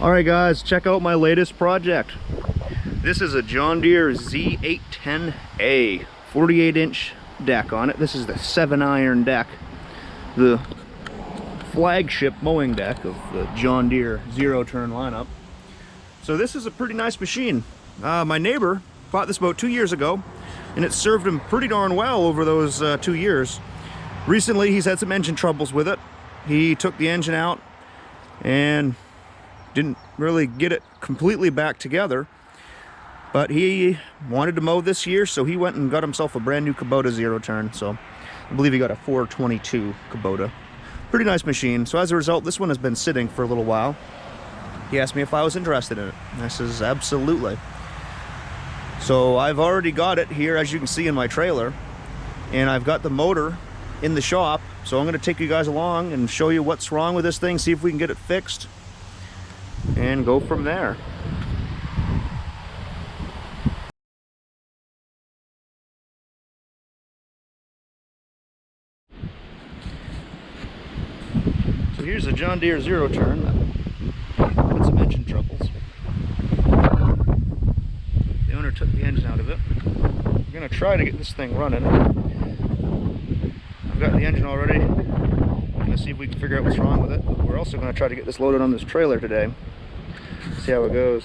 Alright guys, check out my latest project. This is a John Deere Z810A 48-inch deck on it. This is the 7-iron deck, the flagship mowing deck of the John Deere zero-turn lineup. So this is a pretty nice machine. My neighbor bought this about 2 years ago, and it served him pretty darn well over those 2 years. Recently he's had some engine troubles with it. He took the engine out and didn't really get it completely back together, but he wanted to mow this year, so he went and got himself a brand new Kubota zero turn. So I believe he got a 422 Kubota. Pretty nice machine. So as a result, this one has been sitting for a little while. He asked me if I was interested in it. I says absolutely. So I've already got it here, as you can see in my trailer, and I've got the motor in the shop. So I'm going to take you guys along and show you what's wrong with this thing, see if we can get it fixed, and go from there. So here's a John Deere zero turn that had some engine troubles. The owner took the engine out of it. We're going to try to get this thing running. I've got the engine already. I'm going to see if we can figure out what's wrong with it. But we're also going to try to get this loaded on this trailer today. See how it goes.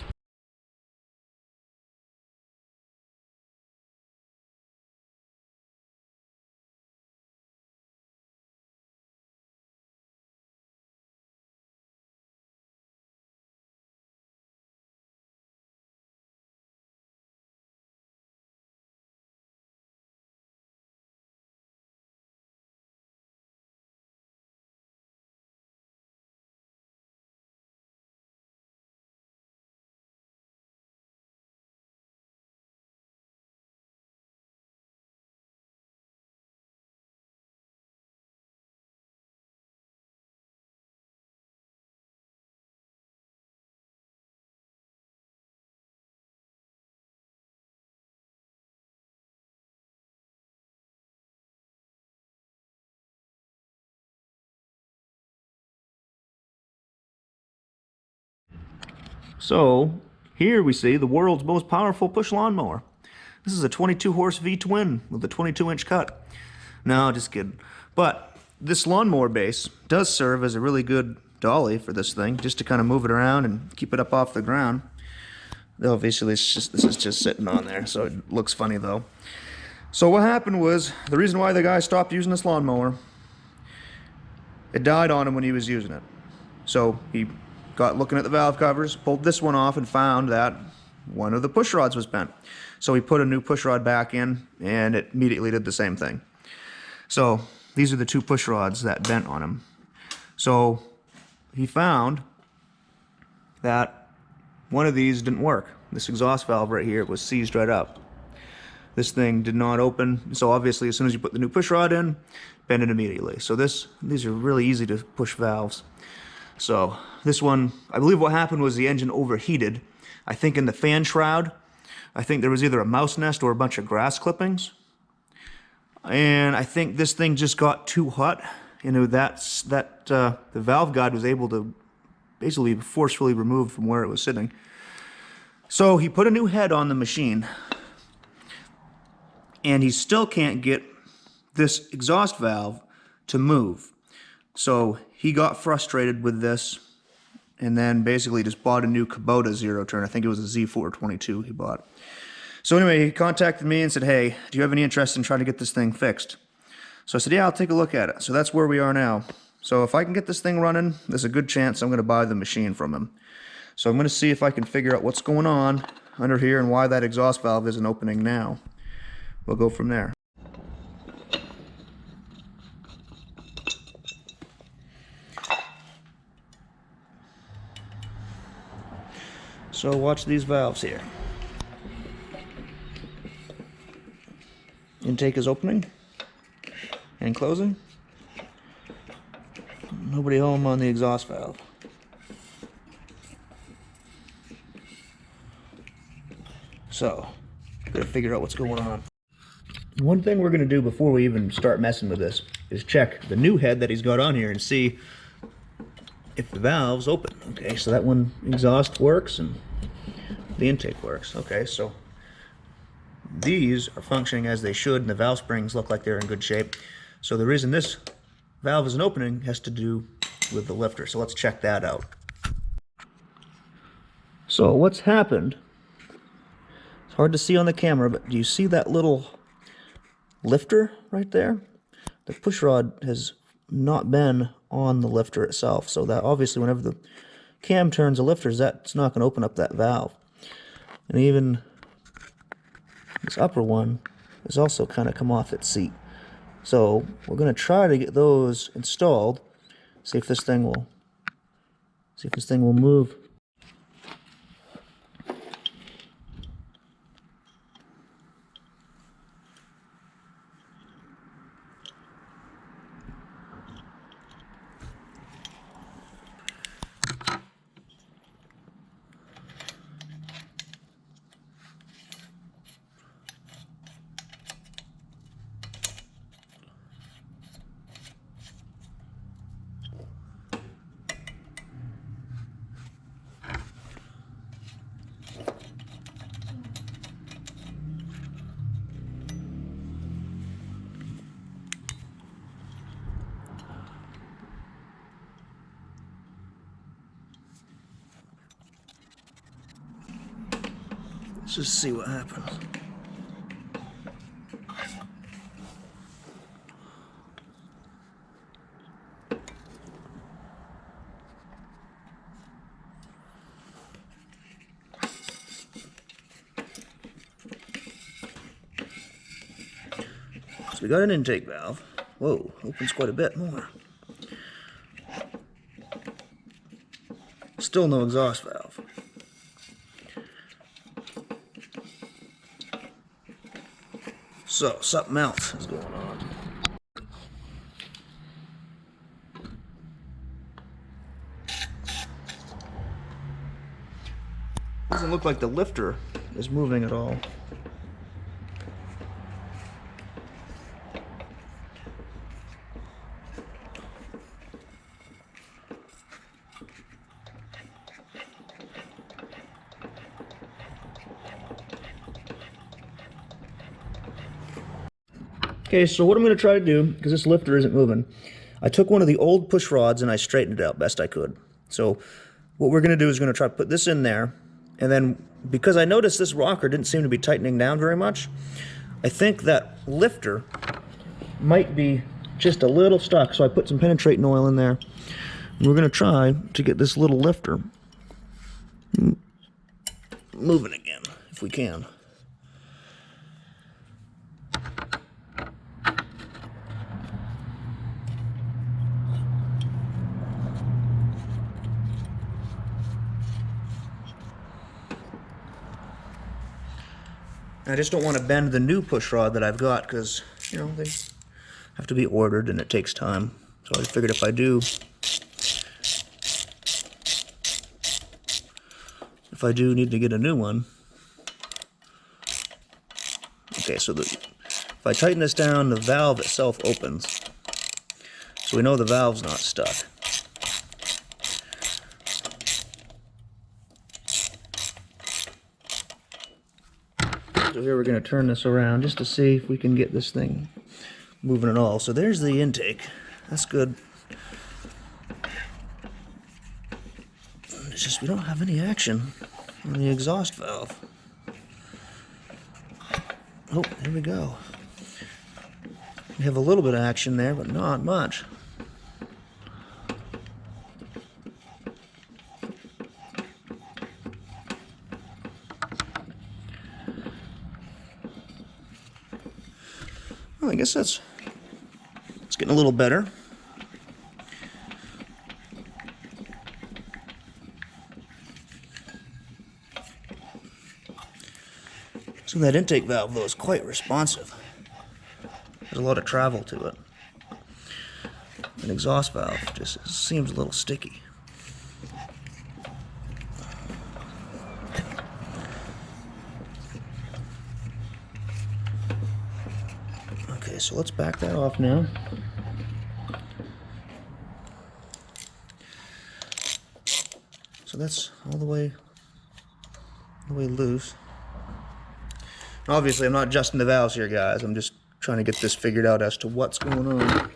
So here we see the world's most powerful push lawnmower. This is a 22 horse V-twin with a 22-inch cut. No, just kidding. But this lawnmower base does serve as a really good dolly for this thing, just to kind of move it around and keep it up off the ground. Obviously this is just sitting on there, so it looks funny though. So what happened was, the reason why the guy stopped using this lawnmower, it died on him when he was using it. So he got looking at the valve covers, pulled this one off, and found that one of the push rods was bent. So he put a new push rod back in, and it immediately did the same thing. So these are the two push rods that bent on him. So he found that one of these didn't work. This exhaust valve right here was seized right up. This thing did not open, so obviously as soon as you put the new push rod in, bend it immediately. So these are really easy to push valves. So this one, I believe what happened was the engine overheated. I think in the fan shroud, I think there was either a mouse nest or a bunch of grass clippings. And I think this thing just got too hot. You know, the valve guide was able to basically forcefully remove from where it was sitting. So he put a new head on the machine, and he still can't get this exhaust valve to move. So he got frustrated with this, and then basically just bought a new Kubota zero turn. I think it was a Z422 he bought. So anyway, he contacted me and said, hey, do you have any interest in trying to get this thing fixed? So I said, yeah, I'll take a look at it. So that's where we are now. So if I can get this thing running, there's a good chance I'm going to buy the machine from him. So I'm going to see if I can figure out what's going on under here and why that exhaust valve isn't opening now. We'll go from there. So watch these valves here. Intake is opening and closing. Nobody home on the exhaust valve. So, gotta figure out what's going on. One thing we're gonna do before we even start messing with this is check the new head that he's got on here and see if the valve's open. Okay, so that one exhaust works and the intake works. Okay, so these are functioning as they should, and the valve springs look like they're in good shape. So the reason this valve isn't opening has to do with the lifter. So let's check that out. So what's happened, it's hard to see on the camera, but do you see that little lifter right there? The push rod has not been on the lifter itself, so that obviously whenever the cam turns the lifters, that's not going to open up that valve. And even this upper one has also kind of come off its seat. So we're going to try to get those installed, see if this thing will move. Let's just see what happens. So we got an intake valve. Whoa, opens quite a bit more. Still no exhaust valve. So, something else is going on. Doesn't look like the lifter is moving at all. Okay, so what I'm going to try to do, because this lifter isn't moving, I took one of the old push rods and I straightened it out best I could. So what we're going to do is going to try to put this in there, and then because I noticed this rocker didn't seem to be tightening down very much, I think that lifter might be just a little stuck, so I put some penetrating oil in there. And we're going to try to get this little lifter moving again, if we can. I just don't want to bend the new push rod that I've got because, you know, they have to be ordered and it takes time. So I figured if I do need to get a new one. Okay, so if I tighten this down, the valve itself opens. So we know the valve's not stuck. So here we're going to turn this around just to see if we can get this thing moving at all. So there's the intake. That's good. It's just we don't have any action on the exhaust valve. Oh, there we go. We have a little bit of action there, but not much. Well, I guess it's getting a little better. So that intake valve, though, is quite responsive. There's a lot of travel to it. An exhaust valve just seems a little sticky. Okay, so let's back that off now. So that's all the way loose. Obviously, I'm not adjusting the valves here, guys. I'm just trying to get this figured out as to what's going on.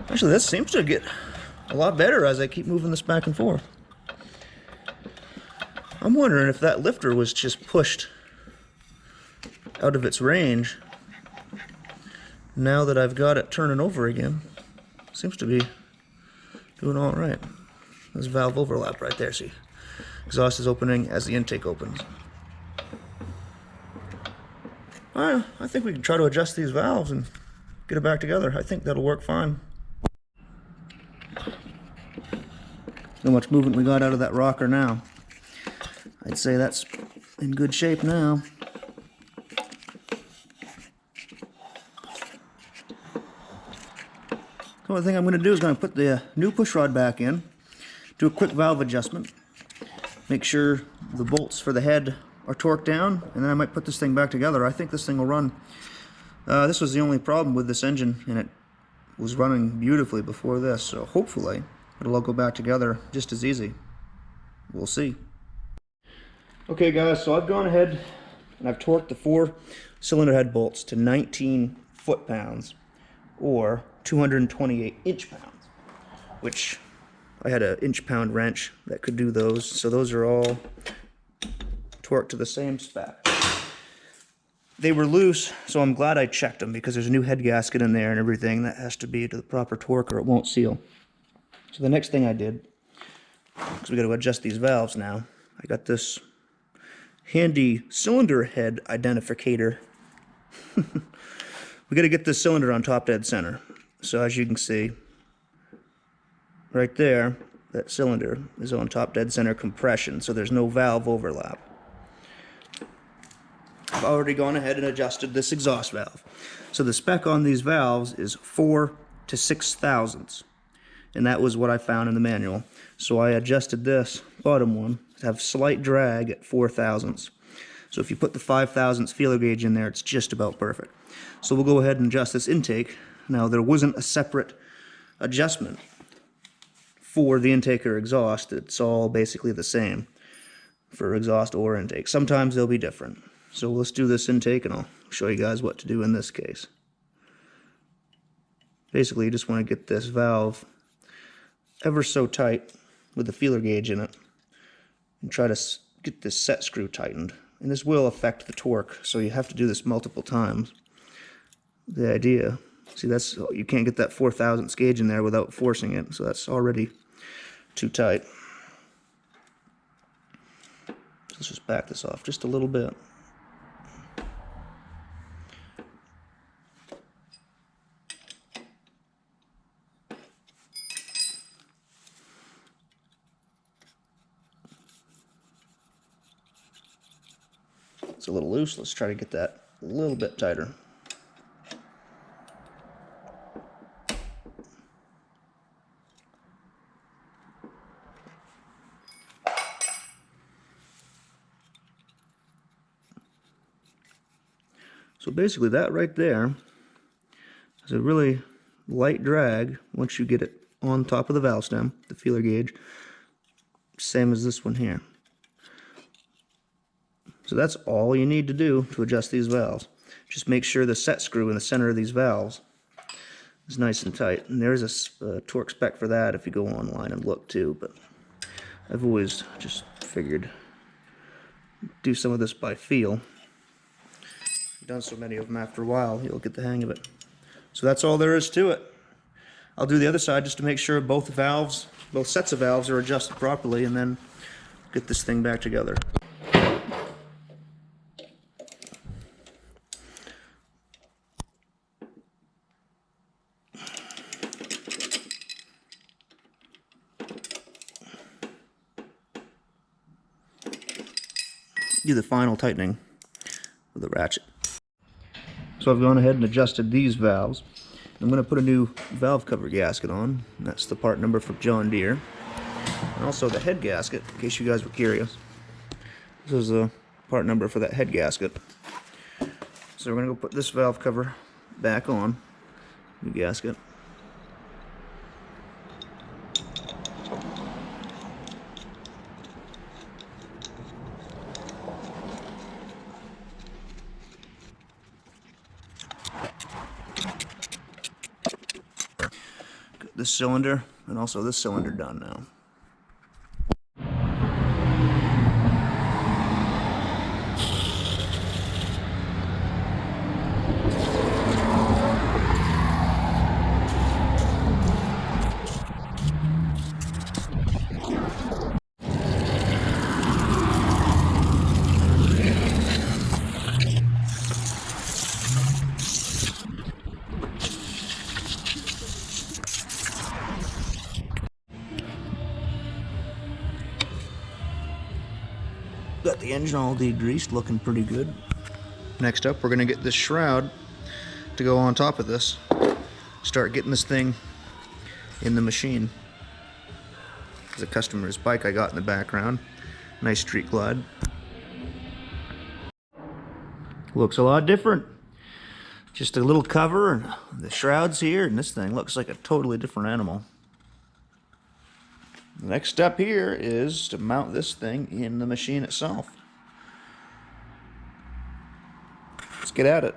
Actually, this seems to get a lot better as I keep moving this back and forth. I'm wondering if that lifter was just pushed out of its range. Now that I've got it turning over again, seems to be doing all right. There's valve overlap right there, see? Exhaust is opening as the intake opens. I think we can try to adjust these valves and get it back together. I think that'll work fine. So much movement we got out of that rocker now. I'd say that's in good shape now. The only thing I'm going to do is going to put the new push rod back in, do a quick valve adjustment, make sure the bolts for the head are torqued down, and then I might put this thing back together. I think this thing will run. This was the only problem with this engine, and it was running beautifully before this, so hopefully it'll all go back together just as easy. We'll see. Okay guys, so I've gone ahead and I've torqued the 4 cylinder head bolts to 19 foot-pounds or 228 inch-pounds, which I had an inch-pound wrench that could do those, so those are all torqued to the same spec. They were loose, so I'm glad I checked them because there's a new head gasket in there and everything that has to be to the proper torque or it won't seal. So the next thing I did, because we got to adjust these valves now, I got this handy cylinder head identificator. We got to get this cylinder on top dead center. So as you can see, right there, that cylinder is on top dead center compression, so there's no valve overlap. I've already gone ahead and adjusted this exhaust valve. So the spec on these valves is 4 to 6 thousandths. And that was what I found in the manual. So I adjusted this bottom one to have slight drag at 4 thousandths. So if you put the 5 thousandths feeler gauge in there, it's just about perfect. So we'll go ahead and adjust this intake. Now there wasn't a separate adjustment for the intake or exhaust. It's all basically the same for exhaust or intake. Sometimes they'll be different. So let's do this intake and I'll show you guys what to do in this case. Basically you just want to get this valve ever so tight with the feeler gauge in it and try to get this set screw tightened, and this will affect the torque, so you have to do this multiple times. The idea, see, that's, you can't get that 4 thousandths gauge in there without forcing it, so that's already too tight. Let's just back this off just a little bit. It's a little loose. Let's try to get that a little bit tighter. So basically that right there is a really light drag once you get it on top of the valve stem, the feeler gauge, same as this one here. So that's all you need to do to adjust these valves. Just make sure the set screw in the center of these valves is nice and tight. And there's a torque spec for that if you go online and look too, but I've always just figured do some of this by feel. You've done so many of them, after a while you'll get the hang of it. So that's all there is to it. I'll do the other side just to make sure both sets of valves are adjusted properly, and then get this thing back together. Do the final tightening with the ratchet. So I've gone ahead and adjusted these valves. I'm going to put a new valve cover gasket on. That's the part number for John Deere. And also the head gasket, in case you guys were curious. This is the part number for that head gasket. So we're going to go put this valve cover back on, new gasket. this cylinder and also this cylinder done now. Got the engine all degreased, looking pretty good. Next up, we're gonna get this shroud to go on top of this. Start getting this thing in the machine. It's a customer's bike I got in the background. Nice street glide. Looks a lot different. Just a little cover and the shroud's here, and this thing looks like a totally different animal. The next step here is to mount this thing in the machine itself. Let's get at it.